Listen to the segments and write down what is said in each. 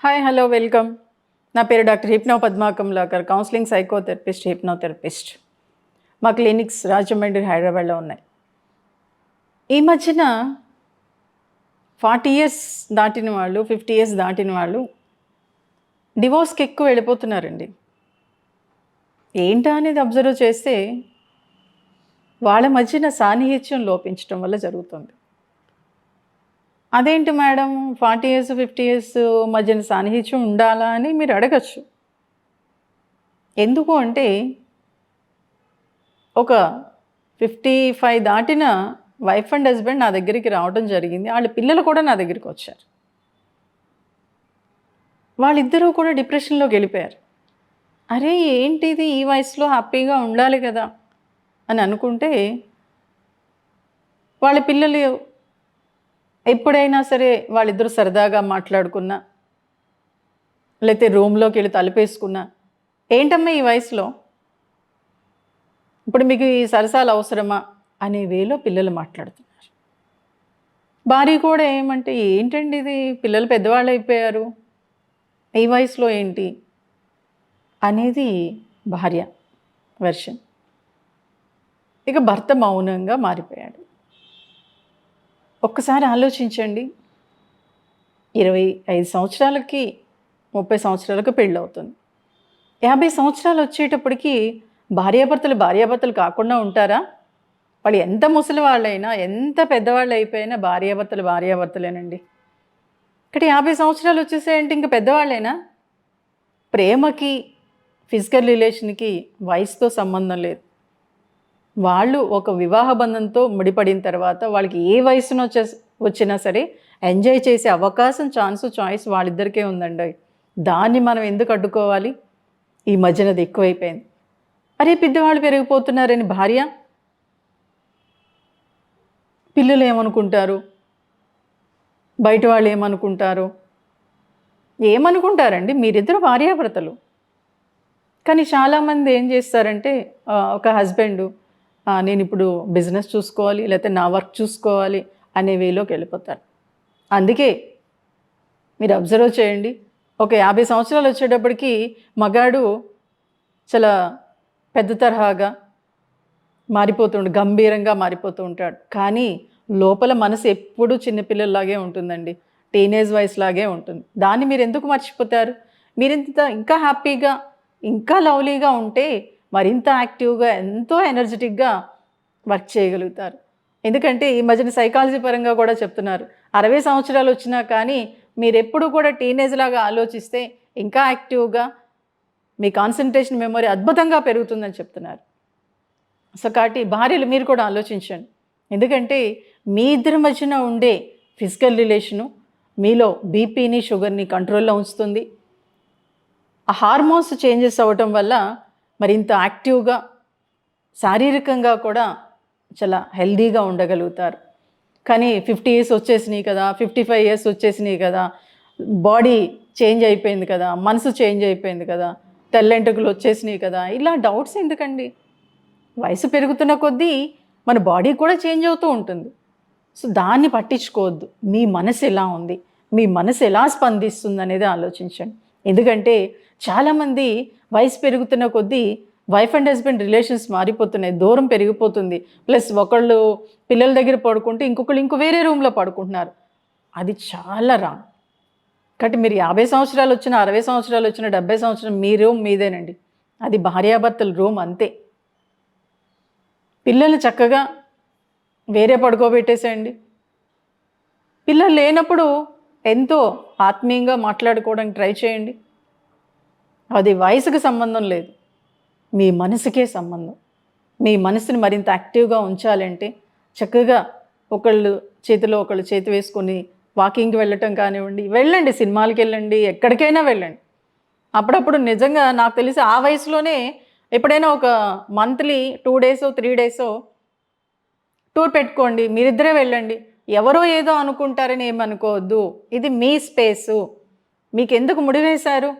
Hi hello welcome. నా పేరు doctor hypno Padma Kamalakar, counselling psychotherapist, hypnotherapist. మా క్లినిక్స్ రాజమండ్రి, హైదరాబాద్లో ఉన్నాయి. ఈ మధ్యన 40 ఇయర్స్ దాటిన వాళ్ళు, 50 ఇయర్స్ దాటిన వాళ్ళు డివోర్స్కి ఎక్కువ వెళ్ళిపోతున్నారండి. ఏంటా అనేది అబ్జర్వ్ చేస్తే వాళ్ళ మధ్యన సాన్నిహిత్యం లోపించడం వల్ల జరుగుతుంది. అదేంటి మేడం 40 ఇయర్స్ 50 ఇయర్స్ మధ్యన సాన్నిహిత్యం ఉండాలా అని మీరు అడగచ్చు. ఎందుకు అంటే ఒక 55 దాటిన వైఫ్ అండ్ హస్బెండ్ నా దగ్గరికి రావడం జరిగింది. వాళ్ళ పిల్లలు కూడా నా దగ్గరికి వచ్చారు. వాళ్ళిద్దరూ కూడా డిప్రెషన్లోకి వెళ్ళిపోయారు. అరే ఏంటిది ఈ వయసులో హ్యాపీగా ఉండాలి కదా అని అనుకుంటే వాళ్ళ పిల్లలు ఎప్పుడైనా సరే వాళ్ళిద్దరూ సరదాగా మాట్లాడుకున్నా, లేకపోతే రూమ్లోకి వెళ్ళి తలుపేసుకున్నా, ఏంటమ్మా ఈ వయసులో ఇప్పుడు మీకు ఈ సరసాలు అవసరమా అనే వేలో పిల్లలు మాట్లాడుతున్నారు. భార్య కూడా ఏమంటే ఏంటండి ఇది, పిల్లలు పెద్దవాళ్ళు అయిపోయారు, ఈ వయసులో ఏంటి అనేది భార్య వెర్షన్. ఇక భర్త మౌనంగా మారిపోయాడు. ఒక్కసారి ఆలోచించండి. 25 సంవత్సరాలకి 30 సంవత్సరాలకు పెళ్ళవుతుంది. 50 సంవత్సరాలు వచ్చేటప్పటికి భార్యాభర్తలు కాకుండా ఉంటారా? వాళ్ళు ఎంత ముసలి వాళ్ళైనా, ఎంత పెద్దవాళ్ళు అయిపోయినా భార్యాభర్తలేనండి. ఇక్కడ 50 సంవత్సరాలు వచ్చేసాయంటే ఇంక పెద్దవాళ్ళేనా? ప్రేమకి, ఫిజికల్ రిలేషన్కి వయసుతో సంబంధం లేదు. వాళ్ళు ఒక వివాహ బంధంతో ముడిపడిన తర్వాత వాళ్ళకి ఏ వయసున వచ్చినా సరే ఎంజాయ్ చేసే అవకాశం, చాయిస్ వాళ్ళిద్దరికే ఉందండి. దాన్ని మనం ఎందుకు అడ్డుకోవాలి? ఈ మధ్యనది ఎక్కువైపోయింది. అరే పెద్దవాళ్ళు పెరిగిపోతున్నారని భార్య, పిల్లలు ఏమనుకుంటారు, బయట వాళ్ళు ఏమనుకుంటారండి? మీరిద్దరు భార్యాభర్తలు. కానీ చాలామంది ఏం చేస్తారంటే ఒక హస్బెండు నేను ఇప్పుడు బిజినెస్ చూసుకోవాలి, లేకపోతే నా వర్క్ చూసుకోవాలి అనే వేలోకి వెళ్ళిపోతారు. అందుకే మీరు అబ్జర్వ్ చేయండి, ఒక 50 సంవత్సరాలు వచ్చేటప్పటికి మగాడు చాలా పెద్ద తరహాగా గంభీరంగా మారిపోతూ ఉంటాడు. కానీ లోపల మనసు ఎప్పుడూ చిన్నపిల్లల్లాగే ఉంటుందండి, టీనేజ్ వయసులాగే ఉంటుంది. దాన్ని మీరు ఎందుకు మర్చిపోతారు? ఇంకా హ్యాపీగా, ఇంకా లవ్లీగా ఉంటే మరింత యాక్టివ్గా, ఎంతో ఎనర్జెటిక్గా వర్క్ చేయగలుగుతారు. ఎందుకంటే ఈ మధ్యన సైకాలజీ పరంగా కూడా చెప్తున్నారు, 60 సంవత్సరాలు వచ్చినా కానీ మీరు ఎప్పుడు కూడా టీనేజ్ లాగా ఆలోచిస్తే ఇంకా యాక్టివ్గా మీ కాన్సన్ట్రేషన్, మెమొరీ అద్భుతంగా పెరుగుతుందని చెప్తున్నారు. సో కాబట్టి భార్యలు మీరు కూడా ఆలోచించండి. ఎందుకంటే మీ ఇద్దరి మధ్యన ఉండే ఫిజికల్ రిలేషను మీలో బీపీని, షుగర్ని కంట్రోల్లో ఉంచుతుంది. ఆ హార్మోన్స్ చేంజెస్ అవ్వటం వల్ల మరింత యాక్టివ్గా, శారీరకంగా కూడా చాలా హెల్దీగా ఉండగలుగుతారు. కానీ 50 ఇయర్స్ వచ్చేసినాయి కదా, 55 ఇయర్స్ వచ్చేసినాయి కదా, బాడీ చేంజ్ అయిపోయింది కదా, మనసు చేంజ్ అయిపోయింది కదా, తెల్లెంటుకలు వచ్చేసినాయి కదా, ఇలా డౌట్స్ ఎందుకండి? వయసు పెరుగుతున్న కొద్దీ మన బాడీ కూడా చేంజ్ అవుతూ ఉంటుంది. సో దాన్ని పట్టించుకోవద్దు. మీ మనసు ఎలా ఉంది, మీ మనసు ఎలా స్పందిస్తుంది అనేది ఆలోచించండి. ఎందుకంటే చాలామంది వయసు పెరుగుతున్న కొద్దీ వైఫ్ అండ్ హస్బెండ్ రిలేషన్స్ మారిపోతున్నాయి, దూరం పెరిగిపోతుంది. ప్లస్ ఒకళ్ళు పిల్లల దగ్గర పడుకుంటే ఇంకొకళ్ళు వేరే రూమ్లో పడుకుంటున్నారు. అది చాలా రాంగ్. కాబట్టి మీరు 50 సంవత్సరాలు వచ్చినా, 60 సంవత్సరాలు వచ్చినా, 70 సంవత్సరాలు మీ రూమ్ మీదేనండి. అది భార్యాభర్తల రూమ్ అంతే. పిల్లలు చక్కగా వేరే పడుకోబెట్టేసేయండి. పిల్లలు లేనప్పుడు ఎంతో ఆత్మీయంగా మాట్లాడుకోవడానికి ట్రై చేయండి. అది వయసుకు సంబంధం లేదు, మీ మనసుకే సంబంధం. మీ మనసుని మరింత యాక్టివ్గా ఉంచాలంటే చక్కగా ఒకళ్ళు చేతిలో ఒకళ్ళు చేతి వేసుకొని వాకింగ్కి వెళ్ళటం కానివ్వండి, వెళ్ళండి, సినిమాలకి వెళ్ళండి, ఎక్కడికైనా వెళ్ళండి. అప్పుడప్పుడు నిజంగా నాకు తెలిసి ఆ వయసులోనే ఎప్పుడైనా ఒక మంత్లీ 2 డేసో 3 డేసో టూర్ పెట్టుకోండి, మీరిద్దరే వెళ్ళండి. ఎవరో ఏదో అనుకుంటారని ఏమనుకోవద్దు. ఇది మీ స్పేసు. మీకు ఎందుకు ముడివేశారు?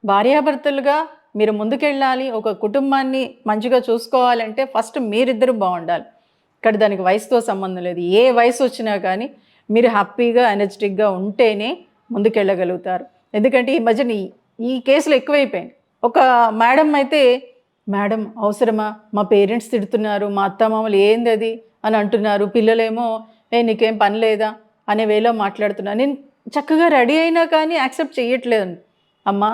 భార్యాభర్తలుగా మీరు ముందుకెళ్ళాలి, ఒక కుటుంబాన్ని మంచిగా చూసుకోవాలంటే ఫస్ట్ మీరిద్దరూ బాగుండాలి. ఇక్కడ దానికి వయసుతో సంబంధం లేదు. ఏ వయసు వచ్చినా కానీ మీరు హ్యాపీగా, ఎనర్జెటిక్గా ఉంటేనే ముందుకెళ్ళగలుగుతారు. ఎందుకంటే ఈ మధ్యన ఈ కేసులు ఎక్కువైపోయాయి. ఒక మేడం అయితే, మేడం అవసరమా, మా పేరెంట్స్ తిడుతున్నారు, మా అత్తమామలు ఏంది అది అని అంటున్నారు, పిల్లలేమో ఏ నీకేం పని లేదా అనే వేలో మాట్లాడుతున్నారు. నేను చక్కగా రెడీ అయినా కానీ యాక్సెప్ట్ చేయట్లేదండి. అమ్మా,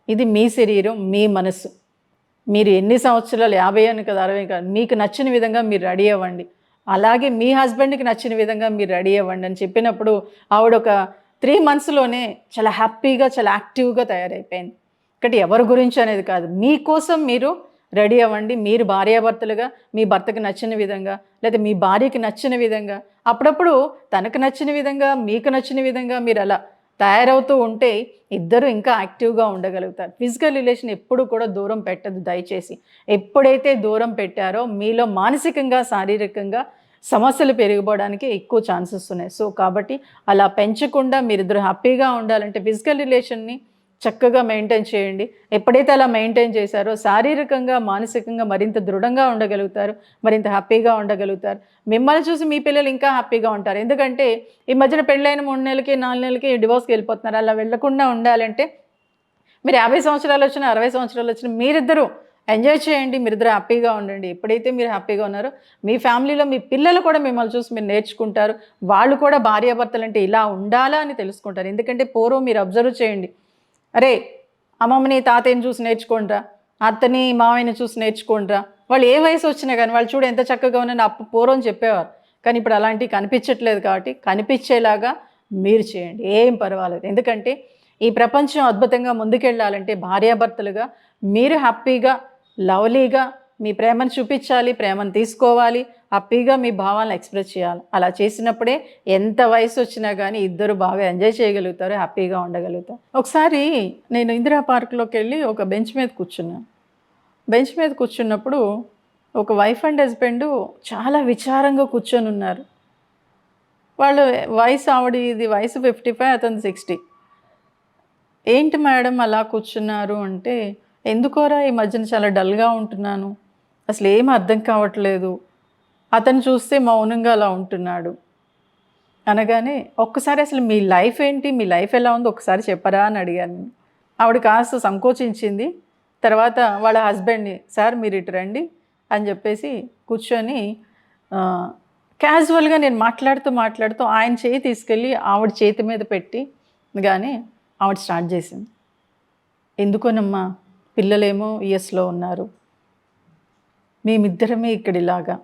ఇది మీ శరీరం, మీ మనస్సు. మీరు ఎన్ని సంవత్సరాలు 50 అని కాదు, 60 కాదు, మీకు నచ్చిన విధంగా మీరు రెడీ అవ్వండి. అలాగే మీ హస్బెండ్కి నచ్చిన విధంగా మీరు రెడీ అవ్వండి అని చెప్పినప్పుడు ఆవిడ ఒక 3 మంత్స్లోనే చాలా హ్యాపీగా, చాలా యాక్టివ్గా తయారైపోయింది. ఒకటి ఎవరి గురించి అనేది కాదు, మీకోసం మీరు రెడీ అవ్వండి. మీరు భార్యాభర్తలుగా మీ భర్తకు నచ్చిన విధంగా, లేదా మీ భార్యకి నచ్చిన విధంగా, అప్పుడప్పుడు తనకు నచ్చిన విధంగా, మీకు నచ్చిన విధంగా మీరు అలా తయారవుతూ ఉంటే ఇద్దరు ఇంకా యాక్టివ్గా ఉండగలుగుతారు. ఫిజికల్ రిలేషన్ ఎప్పుడు కూడా దూరం పెట్టదు దయచేసి. ఎప్పుడైతే దూరం పెట్టారో మీలో మానసికంగా, శారీరకంగా సమస్యలు పెరిగిపోవడానికి ఎక్కువ ఛాన్సెస్ ఉన్నాయి. సో కాబట్టి అలా పెంచకుండా మీరిద్దరు హ్యాపీగా ఉండాలంటే ఫిజికల్ రిలేషన్ని చక్కగా మెయింటైన్ చేయండి. ఎప్పుడైతే అలా మెయింటైన్ చేశారో శారీరకంగా, మానసికంగా మరింత దృఢంగా ఉండగలుగుతారు, మరింత హ్యాపీగా ఉండగలుగుతారు. మిమ్మల్ని చూసి మీ పిల్లలు ఇంకా హ్యాపీగా ఉంటారు. ఎందుకంటే ఈ మధ్యన పెళ్ళైన 3 నెలలకి, 4 నెలలకి డివోర్స్కి వెళ్ళిపోతున్నారు. అలా వెళ్ళకుండా ఉండాలంటే మీరు 50 సంవత్సరాలు వచ్చినా, 60 సంవత్సరాలు వచ్చినా మీరిద్దరూ ఎంజాయ్ చేయండి, మీరిద్దరు హ్యాపీగా ఉండండి. ఎప్పుడైతే మీరు హ్యాపీగా ఉన్నారో మీ ఫ్యామిలీలో మీ పిల్లలు కూడా మిమ్మల్ని చూసి మీరు నేర్చుకుంటారు. వాళ్ళు కూడా భార్యాభర్తలు అంటే ఇలా ఉండాలా అని తెలుసుకుంటారు. ఎందుకంటే పూర్వం మీరు అబ్జర్వ్ చేయండి, అరే అమ్మమ్మని తాతయ్యని చూసి నేర్చుకోండిరా, అత్తని మామయ్యని చూసి నేర్చుకోండిరా, వాళ్ళు ఏ వయసు వచ్చినా కానీ వాళ్ళు చూడు ఎంత చక్కగా ఉన్నారని పూర్వం చెప్పేవారు. కానీ ఇప్పుడు అలాంటివి కనిపించట్లేదు. కాబట్టి కనిపించేలాగా మీరు చేయండి, ఏం పర్వాలేదు. ఎందుకంటే ఈ ప్రపంచం అద్భుతంగా ముందుకెళ్ళాలంటే భార్యాభర్తలుగా మీరు హ్యాపీగా, లవ్లీగా మీ ప్రేమను చూపించాలి, ప్రేమను తీసుకోవాలి, హ్యాపీగా మీ భావాలను ఎక్స్ప్రెస్ చేయాలి. అలా చేసినప్పుడే ఎంత వయసు వచ్చినా కానీ ఇద్దరు బాగా ఎంజాయ్ చేయగలుగుతారు, హ్యాపీగా ఉండగలుగుతారు. ఒకసారి నేను ఇందిరా పార్క్లోకి వెళ్ళి ఒక బెంచ్ మీద కూర్చున్నాను. బెంచ్ మీద కూర్చున్నప్పుడు ఒక వైఫ్ అండ్ హస్బెండ్ చాలా విచారంగా కూర్చొని ఉన్నారు. వాళ్ళు వయసు, ఆవిడది వయసు 55, అతను 60. ఏంటి మేడం అలా కూర్చున్నారు అంటే, ఎందుకోరా ఈ మధ్యన చాలా డల్గా ఉంటున్నాను, అసలు ఏం అర్థం కావట్లేదు, అతను చూస్తే మౌనంగా అలా ఉంటున్నాడు అనగానే, ఒక్కసారి అసలు మీ లైఫ్ ఏంటి, మీ లైఫ్ ఎలా ఉందో ఒకసారి చెప్పరా అని అడిగాను. ఆవిడ కాస్త సంకోచించింది. తర్వాత వాళ్ళ హస్బెండ్ని, సార్ మీరు ఇటు రండి అని చెప్పేసి కూర్చొని క్యాజువల్గా నేను మాట్లాడుతూ ఆయన చేయి తీసుకెళ్ళి ఆవిడ చేతి మీద పెట్టి కానీ ఆవిడ స్టార్ట్ చేసింది. ఎందుకోనమ్మా, పిల్లలేమో యుఎస్లో ఉన్నారు, మేమిద్దరమే ఇక్కడ ఇలాగా,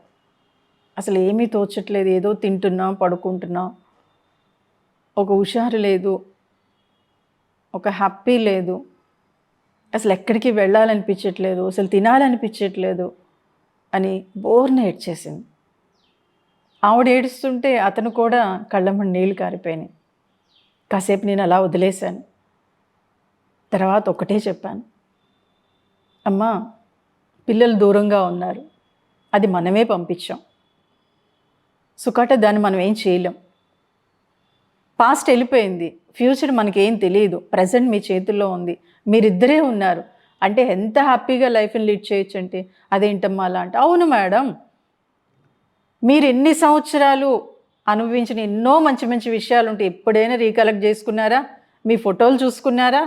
అసలు ఏమీ తోచట్లేదు, ఏదో తింటున్నాం, పడుకుంటున్నాం, ఒక హుషారు లేదు, ఒక హ్యాపీ లేదు, అసలు ఎక్కడికి వెళ్ళాలనిపించట్లేదు, అసలు తినాలనిపించట్లేదు అని బోర్న ఏడ్చేసింది. ఆవిడ ఏడుస్తుంటే అతను కూడా కళ్ళమ్మడి నీళ్ళు కారిపోయినాయి. కాసేపు నేను అలా వదిలేశాను. తర్వాత ఒకటే చెప్పాను, అమ్మా పిల్లలు దూరంగా ఉన్నారు, అది మనమే పంపించాం, సుఖాట దాన్ని మనం ఏం చేయలేం. పాస్ట్ వెళ్ళిపోయింది, ఫ్యూచర్ మనకేం తెలియదు, ప్రజెంట్ మీ చేతుల్లో ఉంది, మీరిద్దరే ఉన్నారు అంటే ఎంత హ్యాపీగా లైఫ్ని లీడ్ చేయొచ్చు అంటే, అదేంటమ్మా అలా అంటే, అవును మేడం, మీరు ఎన్ని సంవత్సరాలు అనుభవించిన ఎన్నో మంచి మంచి విషయాలు ఉంటే ఎప్పుడైనా రీకలెక్ట్ చేసుకున్నారా, మీ ఫోటోలు చూసుకున్నారా,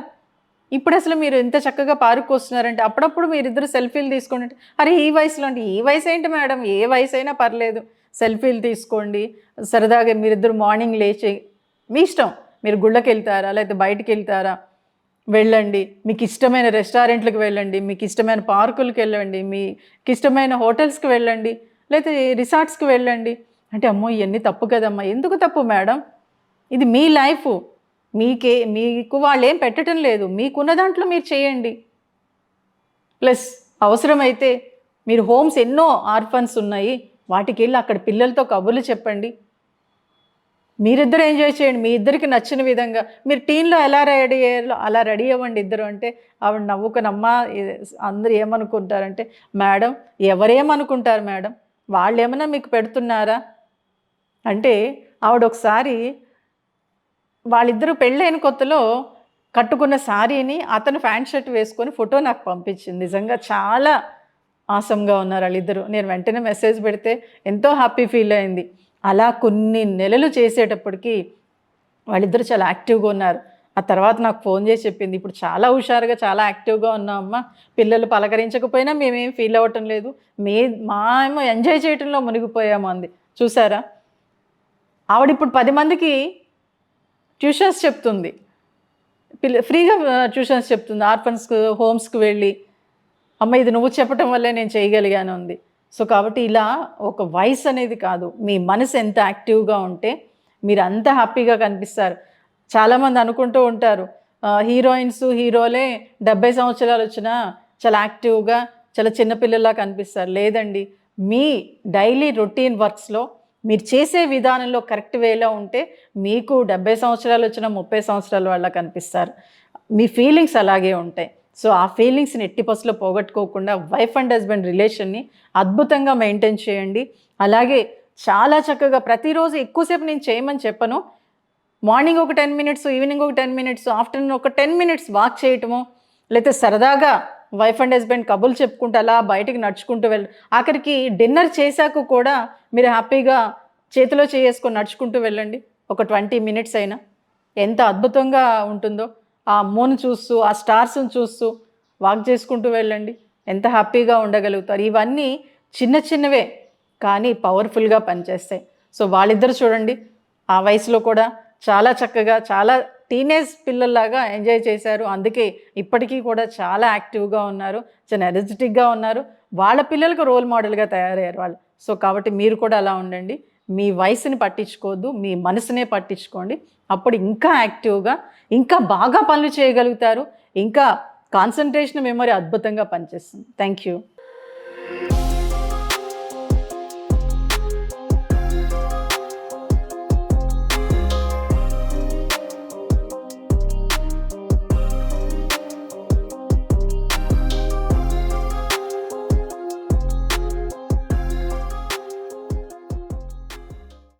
ఇప్పుడు అసలు మీరు ఎంత చక్కగా పార్క్ వస్తున్నారంటే అప్పుడప్పుడు మీరిద్దరు సెల్ఫీలు తీసుకోండి. అరే ఈ వయసులో అంటే, ఈ వయసు ఏంటి మేడం, ఏ వయసు అయినా పర్లేదు, సెల్ఫీలు తీసుకోండి, సరదాగా మీరిద్దరు మార్నింగ్ లేచి మీ ఇష్టం, మీరు గుళ్ళకి వెళ్తారా లేకపోతే బయటికి వెళ్తారా వెళ్ళండి, మీకు ఇష్టమైన రెస్టారెంట్లకు వెళ్ళండి, మీకు ఇష్టమైన పార్కులకు వెళ్ళండి, మీకు ఇష్టమైన హోటల్స్కి వెళ్ళండి, లేకపోతే రిసార్ట్స్కి వెళ్ళండి అంటే, అమ్మో ఇవన్నీ తప్పు కదమ్మా. ఎందుకు తప్పు మేడం, ఇది మీ లైఫ్, మీకు వాళ్ళు ఏం పెట్టడం లేదు, మీకున్న దాంట్లో మీరు చేయండి. ప్లస్ అవసరమైతే మీరు హోమ్స్ ఎన్నో ఆర్ఫన్స్ ఉన్నాయి, వాటికి వెళ్ళి అక్కడ పిల్లలతో కబుర్లు చెప్పండి, మీరిద్దరు ఎంజాయ్ చేయండి, మీ ఇద్దరికి నచ్చిన విధంగా. మీరు టీన్లో ఎలా రెడీ అయ్యారో అలా రెడీ అవ్వండి ఇద్దరు అంటే, ఆవిడ నవ్వుకునమ్మా అందరూ ఏమనుకుంటారంటే, మేడం ఎవరేమనుకుంటారు మేడం, వాళ్ళు ఏమన్నా మీకు పెడుతున్నారా అంటే, ఆవిడ ఒకసారి వాళ్ళిద్దరూ పెళ్ళైన కొత్తలో కట్టుకున్న శారీని అతను ప్యాంట్ షర్ట్ వేసుకొని ఫోటో నాకు పంపించింది. నిజంగా చాలా ఆసంగా ఉన్నారు వాళ్ళిద్దరూ. నేను వెంటనే మెసేజ్ పెడితే ఎంతో హ్యాపీ ఫీల్ అయింది. అలా కొన్ని నెలలు చేసేటప్పటికి వాళ్ళిద్దరూ చాలా యాక్టివ్గా ఉన్నారు. ఆ తర్వాత నాకు ఫోన్ చేసి చెప్పింది, ఇప్పుడు చాలా హుషారుగా, చాలా యాక్టివ్‌గా ఉన్నావమ్మా. పిల్లలు పలకరించకపోయినా మేమేం ఫీల్ అవ్వటం లేదు. మే మా ఏమో ఎంజాయ్ చేయటంలో మునిగిపోయాము అంది. చూసారా? ఆవిడిప్పుడు 10 మందికి ట్యూషన్స్ చెప్తుంది. ఫ్రీగా ట్యూషన్స్ చెప్తుంది. ఆర్ఫన్స్‌కు, హోమ్స్‌కి వెళ్ళి, అమ్మ ఇది నువ్వు చెప్పటం వల్లే నేను చేయగలిగాను అంది. సో, కాబట్టి ఇలా ఒక వయసు అనేది కాదు. మీ మనసు ఎంత యాక్టివ్‌గా ఉంటే మీరంత హ్యాపీగా కనిపిస్తారు. చాలామంది అనుకుంటూ ఉంటారు హీరోయిన్స్, హీరోలే 70 సంవత్సరాలొచ్చినా చాలా యాక్టివ్‌గా, చాలా చిన్న పిల్లల్లా కనిపిస్తారు. లేదండి. మీ డైలీ రొటీన్ వర్క్స్‌లో మీరు చేసే విధానంలో కరెక్ట్ వేలో ఉంటే మీకు 70 సంవత్సరాలొచ్చినా 30 సంవత్సరాల వాళ్ళలా కనిపిస్తారు. మీ ఫీలింగ్స్ అలాగే ఉంటాయి. సో, ఆ ఫీలింగ్స్‌ని ఎట్టి పరిస్థితిలో పోగొట్టుకోకుండా వైఫ్ అండ్ హస్బెండ్ రిలేషన్‌ని అద్భుతంగా మెయింటైన్ చేయండి. అలాగే చాలా చక్కగా ప్రతిరోజు ఎక్కువసేపు నేను చేయమని చెప్పను. మార్నింగ్ ఒక 10 మినిట్స్, ఈవినింగ్ ఒక 10 మినిట్స్, ఆఫ్టర్‌నూన్ ఒక 10 మినిట్స్ వాక్ చేయటమో, లేతే సరదాగా వైఫ్ అండ్ హస్బెండ్ కబుర్లు చెప్పుకుంటూ అలా బయటికి నడుచుకుంటూ ఆఖరికి డిన్నర్ చేశాక కూడా మీరు హ్యాపీగా చేతిలో చేయేసుకొని నడుచుకుంటూ వెళ్ళండి. ఒక 20 మినిట్స్ అయినా. ఎంత అద్భుతంగా ఉంటుందో. ఆ మూన్ చూస్తూ, ఆ స్టార్స్‌ని చూస్తూ వాక్ చేసుకుంటూ వెళ్ళండి. ఎంత హ్యాపీగా ఉండగలుగుతారు. ఇవన్నీ చిన్న చిన్నవే కానీ పవర్‌ఫుల్‌గా పనిచేస్తాయి. సో, వాళ్ళిద్దరూ చూడండి ఆ వయసులో కూడా చాలా చక్కగా, చాలా టీనేజ్ పిల్లల్లాగా ఎంజాయ్ చేశారు. అందుకే ఇప్పటికీ కూడా చాలా యాక్టివ్‌గా ఉన్నారు. చాలా ఎనర్జిటిక్‌గా ఉన్నారు. వాళ్ళ పిల్లలకు రోల్ మోడల్‌గా తయారయ్యారు వాళ్ళు. సో, కాబట్టి మీరు కూడా అలా ఉండండి. మీ వయసుని పట్టించుకోవద్దు. మీ మనసునే పట్టించుకోండి. అప్పుడు ఇంకా యాక్టివ్‌గా, ఇంకా బాగా పనులు చేయగలుగుతారు. ఇంకా కాన్సంట్రేషన్ మెమరీ అద్భుతంగా పనిచేస్తుంది. Thank you.